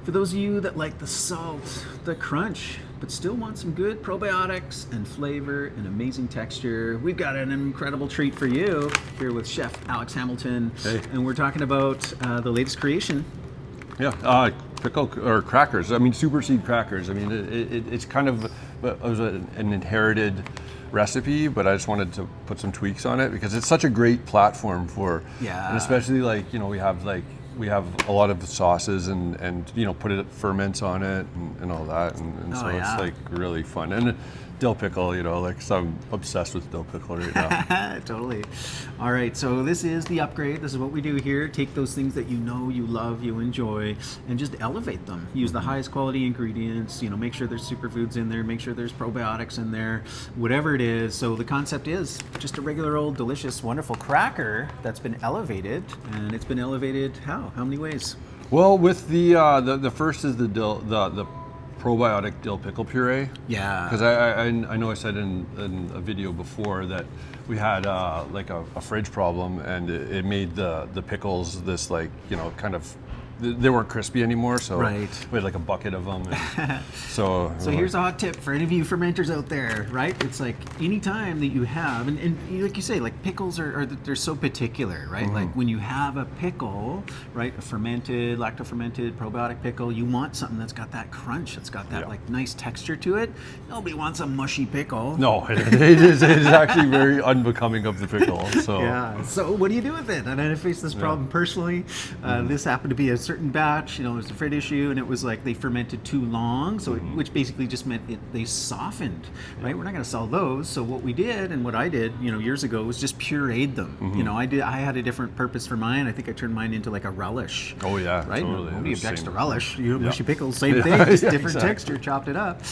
For those of you that like the salt, the crunch, but still want some good probiotics and flavor and amazing texture, we've got an incredible treat for you here with Chef Alex Hamilton. Hey. And we're talking about the latest creation. Yeah, pickle or crackers. I mean, super seed crackers. I mean, it's kind of it was an inherited recipe, but I just wanted to put some tweaks on it because it's such a great platform for, and especially like we have a lot of sauces and put it ferments on it and all that, and so it's like really fun. And dill pickle, so I'm obsessed with dill pickle right now. Totally. All right, so this is the upgrade. This is what we do here. Take those things that you know, you love, you enjoy, and just elevate them. Use the highest quality ingredients, make sure there's superfoods in there, make sure there's probiotics in there, whatever it is. So the concept is just a regular old delicious, wonderful cracker that's been elevated, and it's been elevated how? How many ways? Well, with the first is the dill, the probiotic dill pickle puree. Yeah. Because I know I said in a video before that we had like a fridge problem, and it made the pickles this kind of, they weren't crispy anymore, so we had like a bucket of them. And so here's a hot tip for any of you fermenters out there, right? It's like any time that you have, and like you say, like pickles they're so particular, right? Like when you have a pickle, right, a fermented, lacto-fermented probiotic pickle, you want something that's got that crunch, it's got that like nice texture to it. Nobody wants a mushy pickle. No, it is actually very unbecoming of the pickle. So So what do you do with it? And I faced this problem personally. This happened to be a certain batch, it was a fridge issue, and it was like they fermented too long, so which basically just meant they softened, right? We're not going to sell those, so what we did, and what I did, years ago, was just pureed them. I had a different purpose for mine. I think I turned mine into like a relish. Oh yeah, right. Totally. Nobody objects to relish. Mushy pickles, same thing, just different texture, chopped it up.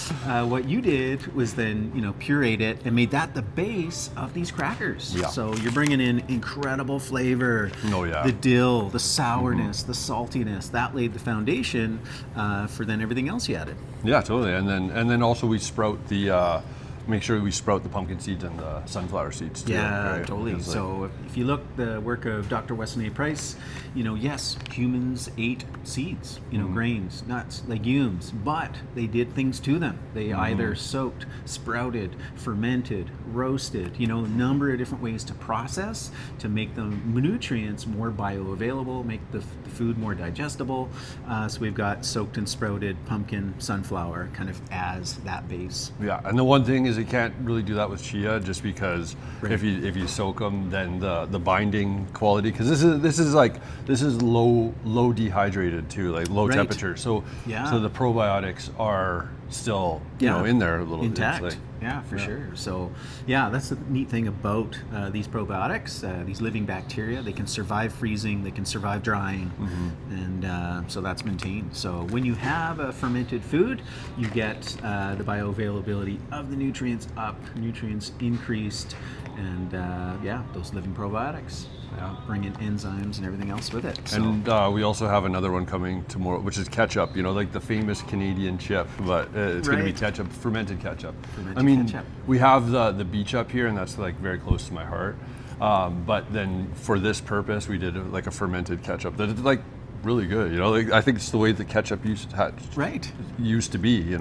What you did was then pureed it and made that the base of these crackers. Yeah. So you're bringing in incredible flavor. Oh yeah. The dill, the sourness, the saltiness. That laid the foundation for then everything else you added. Yeah, totally. And then also we sprout make sure we sprout the pumpkin seeds and the sunflower seeds too. Yeah, right? totally. So if you look the work of Dr. Weston A. Price, yes, humans ate seeds, grains, nuts, legumes, but they did things to them. They either soaked, sprouted, fermented, roasted, a number of different ways to process to make the nutrients more bioavailable, make the food more digestible. So we've got soaked and sprouted pumpkin, sunflower kind of as that base. Yeah, and the one thing is you can't really do that with chia, just because if you soak them, then the binding quality, because this is low dehydrated too, like low temperature. So the probiotics are still in there a little intact. For sure. So that's the neat thing about these probiotics, these living bacteria. They can survive freezing, they can survive drying, and so that's maintained. So when you have a fermented food, you get the bioavailability of the nutrients up, nutrients increased, and those living probiotics. Bring in enzymes and everything else with it. So. And we also have another one coming tomorrow, which is ketchup. Like the famous Canadian chip, but it's going to be ketchup, fermented ketchup. Ketchup. We have the beach up here, and that's like very close to my heart. But then for this purpose, we did like a fermented ketchup that is like really good. I think it's the way the ketchup used to be.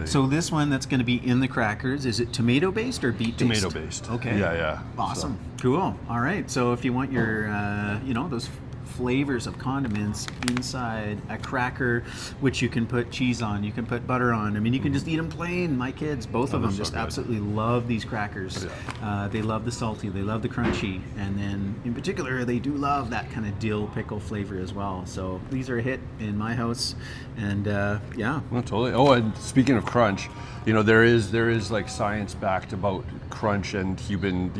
So this one that's going to be in the crackers, is it tomato based or beet based? Tomato based. Okay. Yeah. Awesome. Cool. All right. So if you want your, those flavors of condiments inside a cracker, which you can put cheese on, you can put butter on. I mean, you can just eat them plain. My kids, both of them, just absolutely love these crackers. They love the salty, they love the crunchy, and then in particular, they do love that kind of dill pickle flavor as well. So these are a hit in my house, and Well, totally. Oh, and speaking of crunch, there is like science backed about crunch and human,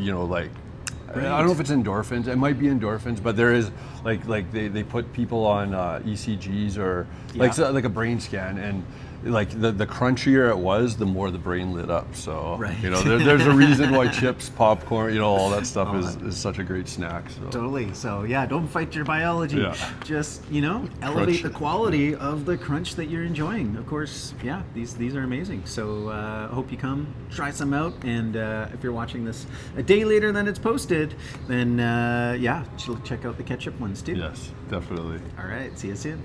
I don't know if it's endorphins. It might be endorphins, but there is like they put people on ECGs or like a brain scan, and like the crunchier it was, the more the brain lit up. So there's a reason why chips, popcorn, all that stuff is such a great snack. So. Totally. So don't fight your biology. Just elevate the quality of the crunch that you're enjoying. Of course, these are amazing. So I hope you come try some out. And if you're watching this a day later than it's posted, then check out the ketchup ones too. Yes, definitely. All right. See you soon.